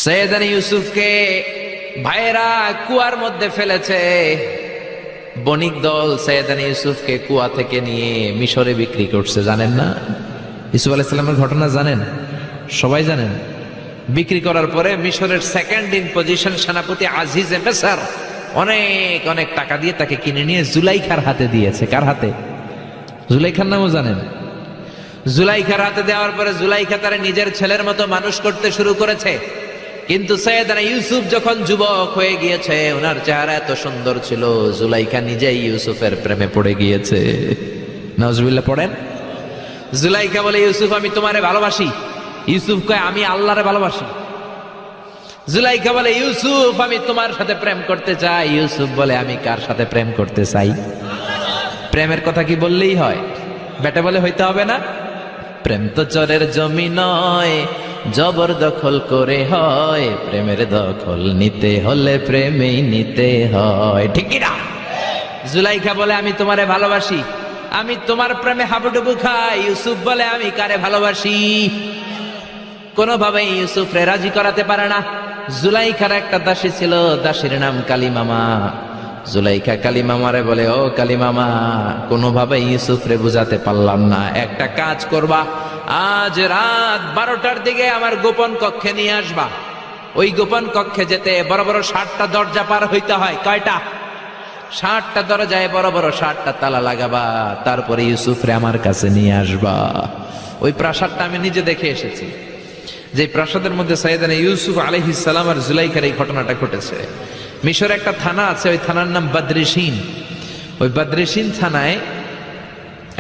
সৈয়দনা ইউসুফকে ভাইয়েরা কুয়ার মধ্যে ফেলেছে। বণিক দল সৈয়দনা ইউসুফকে কুয়া থেকে নিয়ে মিশরে বিক্রি করছে, জানেন না? ইউসুফ আলাইহিস সালামের ঘটনা জানেন? সবাই জানেন। বিক্রি করার পরে মিশরের সেকেন্ড ইন পজিশন সেনাপতি আজিজে মিসর অনেক অনেক টাকা দিয়ে তাকে কিনে নিয়ে জুলাইখার হাতে দিয়েছে। কার হাতে? জুলাইখার নামও জানেন? জুলাইখার হাতে দেওয়ার পরে জুলাইখা তার নিজের ছেলের মতো মানুষ করতে শুরু করেছে। কিন্তু সৈয়দনা ইউসুফ যখন যুবক হয়ে গিয়েছে, ওনার চেহারা এত সুন্দর ছিল, জুলাইখা নিজেই ইউসুফের প্রেমে পড়ে গিয়েছে। নাউজুবিল্লাহ পড়েন। জুলাইখা বলে, ইউসুফ আমি তোমারে ভালোবাসি। ইউসুফ কয়, আমি আল্লাহরে ভালোবাসি। জুলাইখা বলে, ইউসুফ আমি তোমার সাথে প্রেম করতে চাই। ইউসুফ বলে, আমি কার সাথে প্রেম করতে চাই? প্রেমের কথা কি বললেই হয়? বেটা বলে হইতে হবে না? প্রেম তো চরের জমি নয়, জবরদখল করে হয়। প্রেমের দখল নিতে হলে প্রেমেই নিতে হয়, ঠিক কি না? জুলাইখা বলে, আমি তোমারে ভালোবাসি, আমি তোমার প্রেমে হাবুডুবু খাই। ইউসুফ বলে, আমি কারে ভালোবাসি? কোনোভাবেই ইউসুফরে রাজি করাতে পারে না। জুলাইখার একটা দাসী ছিল, দাসীর নাম কালিমামা। জুলাইখা কালিমামারে বলে, ও কালিমামা, কোনোভাবে ইউসুফরে বুঝাতে পারলাম না। একটা কাজ করবা, আজ রাত 12টার দিকে আমার গোপন কক্ষে নিয়ে আসবা। ওই গোপন কক্ষে যেতে বড় বড় 60টা দরজা পার হইতে হয়। কয়টা? 60টা দরজায় বড় বড় 60টা তালা লাগাবা, তারপরে ইউসুফরে আমার কাছে নিয়ে আসবা। ওই প্রাসাদটা আমি নিজে দেখে এসেছি, যে প্রাসাদের মধ্যে সৈয়দনা ইউসুফ আলাইহিস সালাম আর জুলাইখার এই ঘটনাটা ঘটেছে। মিশরে একটা থানা আছে, ওই থানার নাম বদরেশিন। ওই বদরেশিন থানায়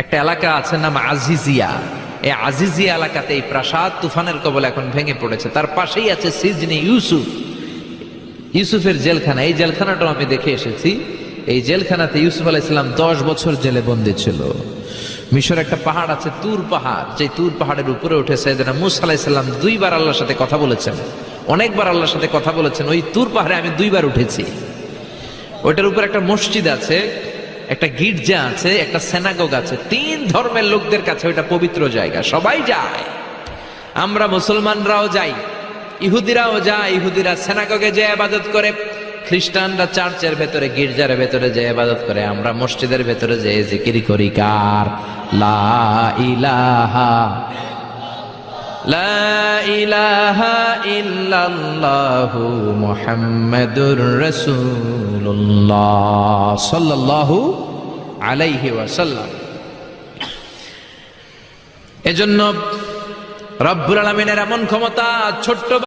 একটা এলাকা আছে নাম আজিজিয়া। এই আজিজিয়া এলাকাতে এই প্রাসাদ তুফানের কবলে এখন ভেঙে পড়েছে। তার পাশেই আছে সিজনে ইউসুফ, ইউসুফের জেলখানা। এই জেলখানাটাও আমি দেখে এসেছি। এই জেলখানাতে ইউসুফ আলাইহিস সালাম 10 বছর জেলে বন্দী ছিল। মিশর একটা পাহাড় আছে, তুর পাহাড়। যে তুর পাহাড়ের উপরে উঠে সৈয়দনা মূসা আলাইহিস সালাম 2 বার আল্লাহর সাথে কথা বলেছেন, অনেকবার আল্লাহর সাথে কথা বলেছেন। ওই তুর পাহাড়ে আমি 2 বার উঠেছি। ওইটার উপর একটা মসজিদ আছে, একটা গির্জা আছে, একটা সিনাগোগ আছে। 3 ধর্মের লোকদের কাছে ওইটা পবিত্র জায়গা, সবাই যায়। আমরা মুসলমানরাও যাই, ইহুদিরাও যায়। ইহুদিরা সিনাগোগে যে ইবাদত করে, খ্রিস্টানরা চার্চের ভেতরে, গির্জার ভেতরে যে ইবাদত করে, আমরা মসজিদের ভেতরে যে জিকির করি কার? লা ইলাহা লা ইলাহা ইল্লাল্লাহু মুহাম্মাদুর রাসূলুল্লাহ সাল্লাল্লাহু আলাইহি ওয়াসাল্লাম। এজন্য রব্বুল আলামিনের এমন ক্ষমতা, ছোট্ট